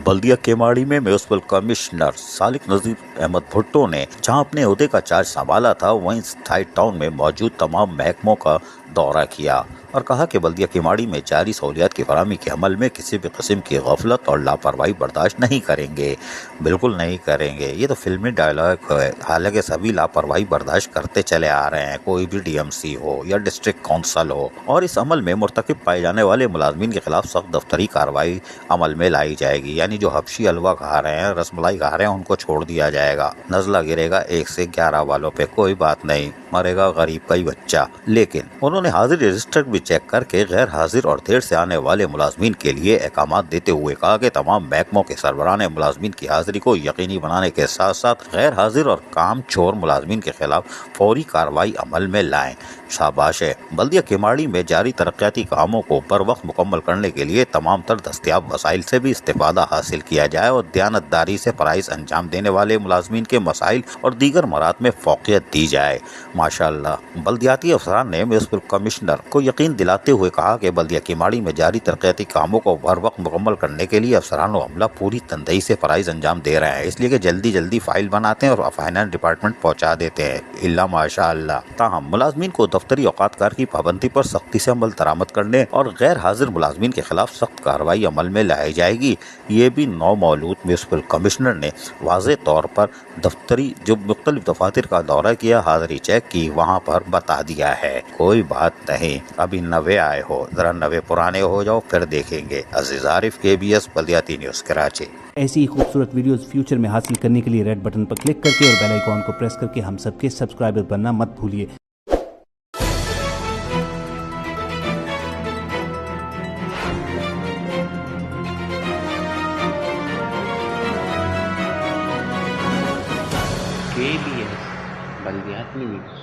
बल्दिया केमाड़ी में municipal commissioner Salik Nazir Ahmad Bhutto ने जहां अपने ओहदे का चार्ज संभाला था, वहीं स्थाई टाउन में मौजूद तमाम महकमों का दौरा किया और कहा कि बल्दिया केमाड़ी में जारी सहूलियात की फराहमी के अमल में किसी भी किस्म की गफलत और लापरवाही बर्दाश्त नहीं करेंगे। बिल्कुल नहीं करेंगे। ये तो फिल्मी डायलॉग है। हालांकि सभी लापरवाही बर्दाश्त करते चले आ रहे हैं, कोई भी डीएमसी हो या डिस्ट्रिक्ट काउंसिल हो, और इस अमल में मुर्तकिब पाए जाने वाले मुलाजमीन के खिलाफ सख्त दफ्तरी कार्रवाई अमल में लाई जाएगी। यानी जो हबशी हलवा खा रहे हैं, रसमलाई खा रहे हैं, उनको छोड़ दिया जाएगा। नजला गिरेगा 1 से 11 वालों पे, कोई बात नहीं, मरेगा गरीब का ही बच्चा। लेकिन उन्होंने हाजिर रजिस्टर भी चेक करके गैर हाजिर और देर से आने वाले मुलाजमीन के लिए अहकाम देते हुए कहा कि तमाम महकमों के सरबराह ने मुलाजमीन की हाजिरी को यकीनी बनाने के साथ साथ गैर हाजिर और काम चोर मुलाजमीन के खिलाफ फौरी कार्रवाई अमल में लाएं। शाबाश है। बल्दिया केमाड़ी में जारी तरक्याती कामों को बर वक्त मुकम्मल करने के लिए तमाम तर दस्तियाब वसाइल से भी इस्तेफादा हासिल किया जाए और दयानतदारी से फराइज अंजाम देने वाले मुलाजमीन के मसाइल और दीगर मरात में फौकियत दी जाए। माशाअल्लाह। बल्दियाती अफसरान ने म्यूनिसिपल कमिश्नर को यकीन दिलाते हुए कहा कि बल्दिया केमाड़ी में जारी तरक्याती कामों को बर वक्त मुकम्मल करने के लिए अफसरान व अमला पूरी तनदेही से फराइज अंजाम दे रहे हैं, इसलिए कि जल्दी जल्दी फाइल बनाते हैं और फाइनेंस डिपार्टमेंट पहुँचा देते हैं। इल्ला माशाअल्लाह। ताहम मुलाजमीन को दफ्तरी औकातकार की पाबंदी पर सख्ती से अमल दरामद करने और गैर हाजिर मुलाजमीन के खिलाफ सख्त कार्रवाई अमल में लाई जाएगी। ये भी नौमौलूद म्यूनिसिपल कमिश्नर ने वाज़े तौर पर दफ्तरी जो मुख्तलिफ दफातर का दौरा किया, हाजिरी चेक की, वहाँ पर बता दिया है। कोई बात नहीं, अभी नवे आए हो, जरा नवे पुराने हो जाओ, फिर देखेंगे। अजीज आरिफ, KBS बल्दियाती न्यूज़ कराची। ऐसी ही खूबसूरत वीडियोस फ्यूचर में हासिल करने के लिए रेड बटन पर क्लिक करके और बेल आइकॉन को प्रेस करके हम सबके सब्सक्राइबर बनना मत भूलिए। KBS बल्दियाती न्यूज़।